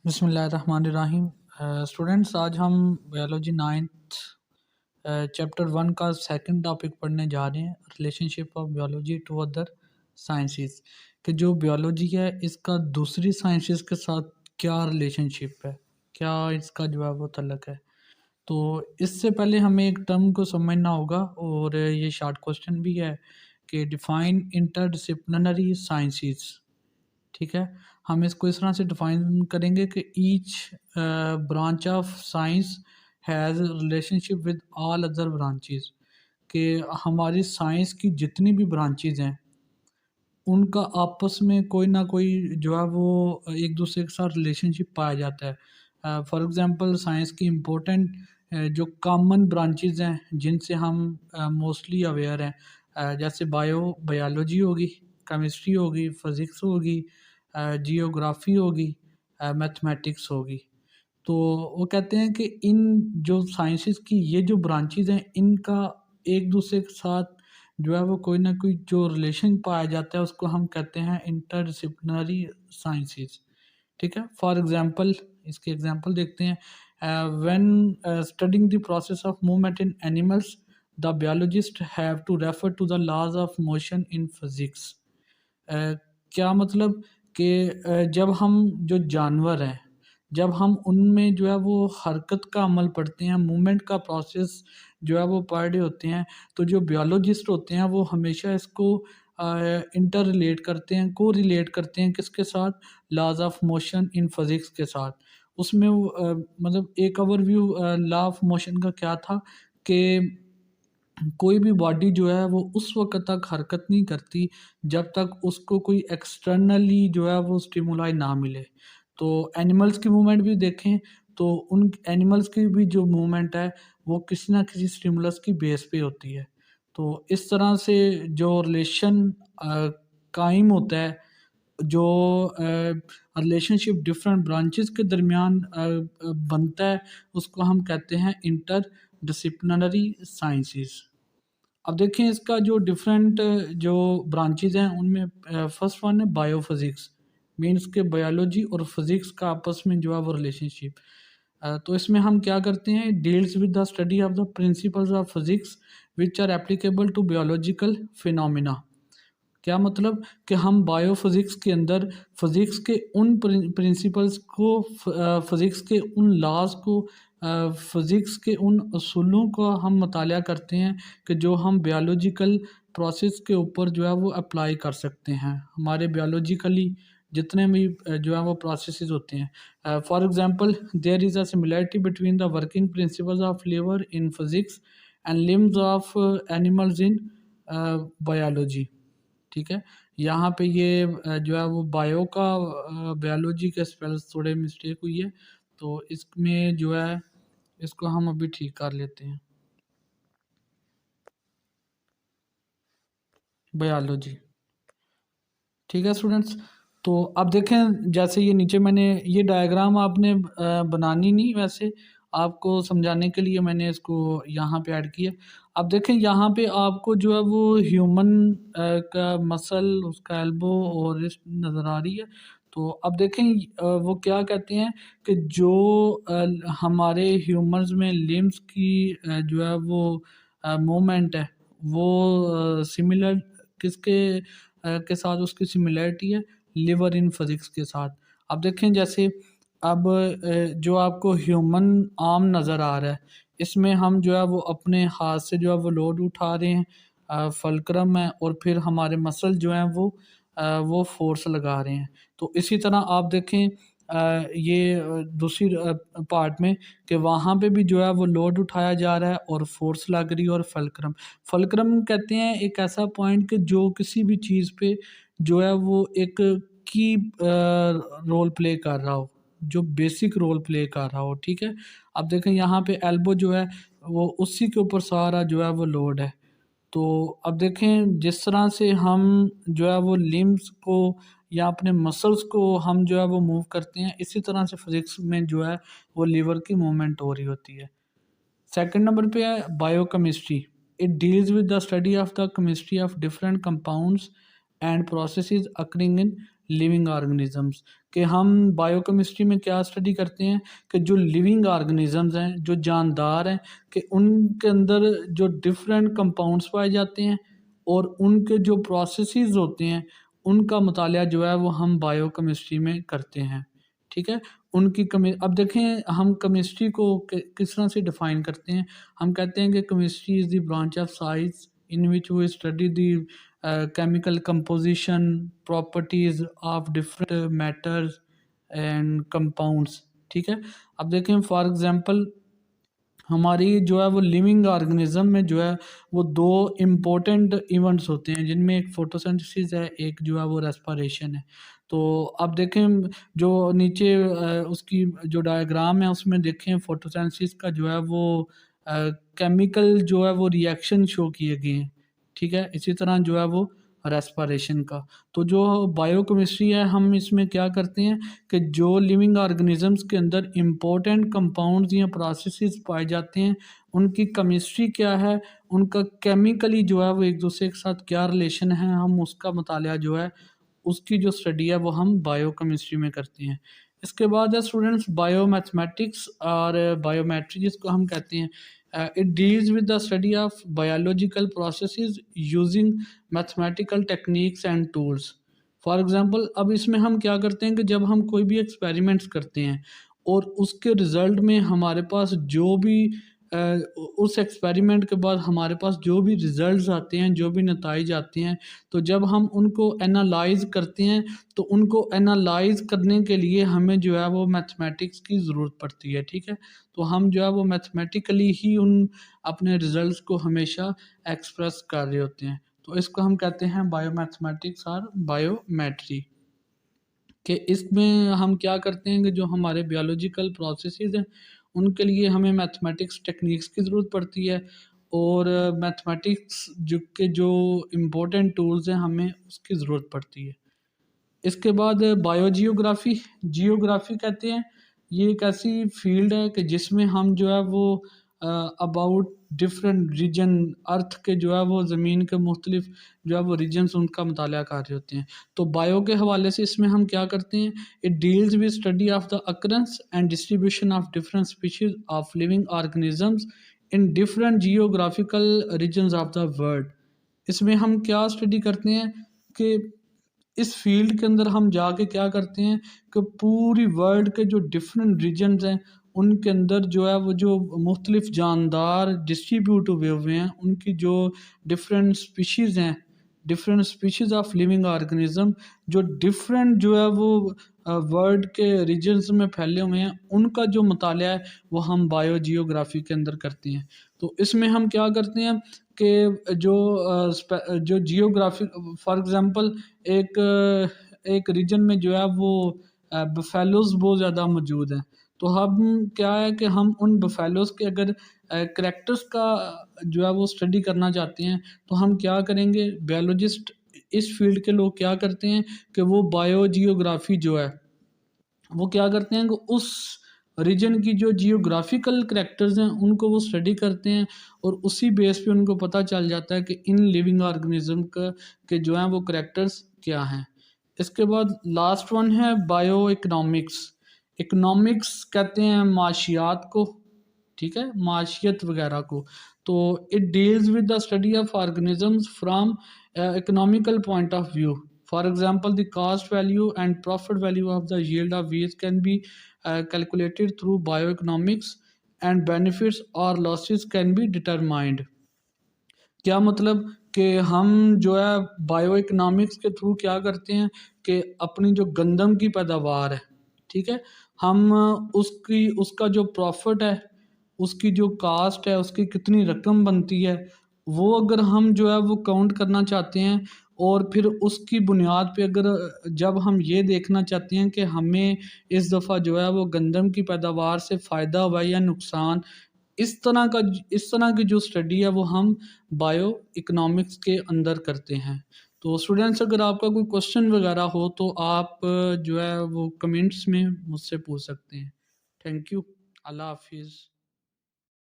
बिस्मिल्लाहिर्रहमानिर्रहीम। स्टूडेंट्स, आज हम बायोलॉजी नाइन्थ चैप्टर 1 का सेकंड टॉपिक पढ़ने जा रहे हैं, relationship of biology to other sciences. कि जो बायोलॉजी है इसका दूसरी साइंसेस के साथ क्या रिलेशनशिप है, क्या इसका जो है वो तल्लक है। तो इससे पहले हमें एक टर्म को समझना होगा, और ये शॉर्ट क्वेश्चन भी है कि डिफाइन इंटरडिसिप्लिनरी साइंसेस। ठीक है, हम इसको इस तरह से डिफाइन करेंगे कि each branch of science has relationship with all other branches. कि हमारी साइंस की जितनी भी ब्रांचेज हैं उनका आपस में कोई ना कोई जो है वो एक दूसरे के साथ रिलेशनशिप पाया जाता है। फॉर एग्ज़ाम्पल साइंस की इम्पोर्टेंट जो कॉमन ब्रांचेज हैं जिनसे हम मोस्टली अवेयर हैं, जैसे बायोलॉजी होगी, केमिस्ट्री होगी, फिज़िक्स होगी, जियोग्राफी होगी, मैथमेटिक्स होगी। तो वो कहते हैं कि इन जो साइंसेस की ये जो ब्रांचेज हैं इनका एक दूसरे के साथ जो है वो कोई ना कोई जो रिलेशन पाया जाता है उसको हम कहते हैं इंटरडिसिप्लिनरी साइंसेस। ठीक है, फॉर एग्जांपल इसके एग्जांपल देखते हैं। When studying the process of movement in animals, the biologist have to refer to the laws of motion in physics. क्या मतलब कि जब हम जो जानवर हैं, जब हम उनमें जो है वो हरकत का अमल पढ़ते हैं, मूवमेंट का प्रोसेस जो है वो पढ़ रहे होते हैं, तो जो बायोलॉजिस्ट होते हैं वो हमेशा इसको इंटर रिलेट करते हैं, को रिलेट करते हैं किसके साथ, laws of motion in physics के साथ। उसमें मतलब एक ओवरव्यू लॉ ऑफ मोशन का क्या था कि कोई भी बॉडी जो है वो उस वक़्त तक हरकत नहीं करती जब तक उसको कोई एक्सटर्नली जो है वो स्टिमुलाई ना मिले। तो एनिमल्स की मूवमेंट भी देखें तो उन एनिमल्स की भी जो मूवमेंट है वो किसी न किसी स्टिमुलस की बेस पे होती है। तो इस तरह से जो रिलेशन कायम होता है, जो रिलेशनशिप डिफरेंट ब्रांचेस के दरमियान बनता है, उसको हम कहते हैं इंटर डिसिप्लिनरी साइंसेस। अब देखें इसका जो डिफरेंट जो ब्रांचेज हैं उनमें फर्स्ट वन है बायोफिज़िक्स। मीन्स के बायोलॉजी और फिज़िक्स का आपस में जो है वो रिलेशनशिप। तो इसमें हम क्या करते हैं, deals with the study of the principles of physics which are applicable to biological phenomena. क्या मतलब कि हम बायोफिज़िक्स के अंदर फ़िज़िक्स के उन प्रिंसिपल्स को, फ़िज़िक्स के उन लॉज़ को, फ़िज़िक्स के उन असूलों का हम मतालिया करते हैं कि जो हम बायोलॉजिकल प्रोसेस के ऊपर जो है वो अप्लाई कर सकते हैं हमारे बायोलॉजिकली जितने भी जो है वो प्रोसेसेस होते हैं। For example there is a similarity between the working principles of lever in physics and limbs of animals in biology. ठीक है, यहाँ पे ये जो है वो बायो का बायोलॉजी के स्पेल्स थोड़े मिस्टेक हुई है, तो इसमें जो है इसको हम अभी ठीक कर लेते हैं। बायोलॉजी, ठीक है स्टूडेंट्स। तो अब देखें जैसे ये नीचे मैंने ये डायग्राम आपने बनानी नहीं, वैसे आपको समझाने के लिए मैंने इसको यहाँ पे ऐड किया। अब देखें यहाँ पे आपको जो है वो ह्यूमन का मसल, उसका एल्बो और रिस्ट नज़र आ रही है। तो अब देखें वो क्या कहते हैं कि जो हमारे ह्यूमंस में लिम्स की जो है वो मूवमेंट है वो सिमिलर किसके के साथ उसकी सिमिलरिटी है, लिवर इन फिज़िक्स के साथ। अब देखें जैसे अब जो आपको ह्यूमन आर्म नज़र आ रहा है, इसमें हम जो है वो अपने हाथ से जो है वो लोड उठा रहे हैं, फलक्रम है, और फिर हमारे मसल जो हैं वो फोर्स लगा रहे हैं। तो इसी तरह आप देखें ये दूसरी पार्ट में कि वहाँ पे भी जो है वो लोड उठाया जा रहा है और फोर्स लग रही है। और फलक्रम, फलक्रम कहते हैं एक ऐसा पॉइंट कि जो किसी भी चीज़ पे जो है वो एक की रोल प्ले कर रहा हो, जो बेसिक रोल प्ले कर रहा हो। ठीक है, अब देखें यहाँ पे एल्बो जो है वो उसी के ऊपर सारा जो है वो लोड है। तो अब देखें जिस तरह से हम जो है वो लिम्स को या अपने मसल्स को हम जो है वो मूव करते हैं, इसी तरह से फिज़िक्स में जो है वो लीवर की मूवमेंट हो रही होती है। सेकंड नंबर पे है biochemistry. It deals with the study of the chemistry of different compounds and processes occurring in living organisms. कि हम बायोकेमिस्ट्री में क्या स्टडी करते हैं कि जो लिविंग ऑर्गेनिजम्स हैं, जो जानदार हैं, कि उनके अंदर जो डिफरेंट कंपाउंड्स पाए जाते हैं और उनके जो प्रोसेसेस होते हैं उनका मुतालिया जो है वो हम बायोकेमिस्ट्री में करते हैं। ठीक है। उनकी कमी अब देखें हम केमिस्ट्री को किस तरह से डिफ़ाइन करते हैं। हम कहते हैं कि chemistry is the branch of science in which we study the chemical composition properties of different matters and compounds. ठीक है। अब देखें फॉर एग्जांपल हमारी जो है वो लिविंग ऑर्गेनिज्म में जो है वो दो इम्पोर्टेंट इवेंट्स होते हैं, जिनमें एक फोटोसिंथेसिस है, एक जो है वो रेस्पिरेशन है। तो अब देखें जो नीचे उसकी जो डायग्राम है उसमें देखें फोटोसिंथेसिस का जो है वो केमिकल जो है वो रिएक्शन शो किए गए हैं। ठीक है। इसी तरह जो है वो रेस्पिरेशन का। तो जो बायोकेमिस्ट्री है हम इसमें क्या करते हैं कि जो लिविंग ऑर्गेनिजम्स के अंदर इम्पोर्टेंट कंपाउंड्स या प्रोसेसेस पाए जाते हैं उनकी केमिस्ट्री क्या है, उनका केमिकली जो है वो एक दूसरे के साथ क्या रिलेशन है, हम उसका मुतालिया जो है उसकी जो स्टडी है वो हम बायोकेमिस्ट्री में करते हैं। इसके बाद है स्टूडेंट्स बायोमैथमेटिक्स और बायोमेट्री जिसको हम कहते हैं। It deals with the study of biological processes using mathematical techniques and tools. For example अब इसमें हम क्या करते हैं कि जब हम कोई भी एक्सपेरिमेंट्स करते हैं और उसके रिज़ल्ट में हमारे पास जो भी अ, उस एक्सपेरिमेंट के बाद हमारे पास जो भी रिज़ल्ट्स आते हैं, जो भी नताइज आते हैं, तो जब हम उनको एनालाइज़ करते हैं तो उनको एनालाइज़ करने के लिए हमें जो है वो मैथमेटिक्स की ज़रूरत पड़ती है। ठीक है। तो हम जो है वो मैथमेटिकली ही उन अपने रिज़ल्ट्स को हमेशा एक्सप्रेस कर रहे होते हैं। तो इसको हम कहते हैं बायोमैथमेटिक्स और बायोमेट्री। कि इसमें हम क्या करते हैं कि जो हमारे बायोलॉजिकल प्रोसेसेस हैं उनके लिए हमें मैथमेटिक्स टेक्निक्स की ज़रूरत पड़ती है और मैथमेटिक्स जो इम्पोर्टेंट टूल्स हैं हमें उसकी ज़रूरत पड़ती है। इसके बाद बायोजियोग्राफी जियोग्राफी कहते हैं। ये एक ऐसी फील्ड है कि जिसमें हम जो है वो अबाउट डिफरेंट रीजन अर्थ के जो है वो ज़मीन के मुख्तलिफ जो है वो रीजन्स उनका मुताला कर रहे होते हैं। तो बायो के हवाले से इसमें हम क्या करते हैं, it deals with study of the occurrence and distribution of different species of living organisms in different geographical regions of the world. इसमें हम क्या स्टडी करते हैं कि इस फील्ड के अंदर हम जाके क्या करते हैं कि पूरी वर्ल्ड के जो डिफरेंट रीजन्स हैं उनके अंदर जो है वो जो मुख्तलिफ जानदार डिस्ट्रीब्यूट हुए हुए हैं उनकी जो डिफरेंट स्पीशीज़ हैं, different species of living organism जो डिफरेंट जो है वो वर्ल्ड के रीजन्स में फैले हुए हैं उनका जो मुताला है वो हम बायोजियोग्राफी के अंदर करते हैं। तो इसमें हम क्या करते हैं कि जो जियोग्राफी फॉर एग्ज़ाम्पल एक रीजन में जो है वो बफेलोज़ बहुत ज़्यादा मौजूद हैं। तो हम क्या है कि हम उन बफेलोज़ के अगर करैक्टर्स का जो है वो स्टडी करना चाहते हैं तो हम क्या करेंगे, बायोलॉजिस्ट इस फील्ड के लोग क्या करते हैं कि वो बायोजियोग्राफी जो है वो क्या करते हैं कि उस रीजन की जो जियोग्राफिकल करैक्टर्स हैं उनको वो स्टडी करते हैं और उसी बेस पे उनको पता चल जाता है कि इन लिविंग ऑर्गेनिज्म का के जो हैं वो करैक्टर्स क्या हैं। इसके बाद लास्ट वन है बायो इकनॉमिक्स। इकनॉमिक्स कहते हैं माशियात को। ठीक है, माशियत वगैरह को। तो it deals with the study of organisms from economical point of view. For example, the cost value and profit value of the yield of wheat can be calculated through bioeconomics and benefits or losses can be determined। क्या मतलब कि हम जो है bio economics के through क्या करते हैं कि अपनी जो गंदम की पैदावार है, ठीक है, हम उसका जो प्रॉफिट है, उसकी जो कास्ट है, उसकी कितनी रकम बनती है, वो अगर हम जो है वो काउंट करना चाहते हैं और फिर उसकी बुनियाद पे अगर जब हम ये देखना चाहते हैं कि हमें इस दफ़ा जो है वो गंदम की पैदावार से फ़ायदा हुआ या नुकसान, इस तरह का इस तरह की जो स्टडी है वो हम बायो इकोनॉमिक्स के अंदर करते हैं। तो स्टूडेंट्स अगर आपका कोई क्वेश्चन वगैरह हो तो आप जो है वो कमेंट्स में मुझसे पूछ सकते हैं। Thank you. अल्लाह हाफिज़।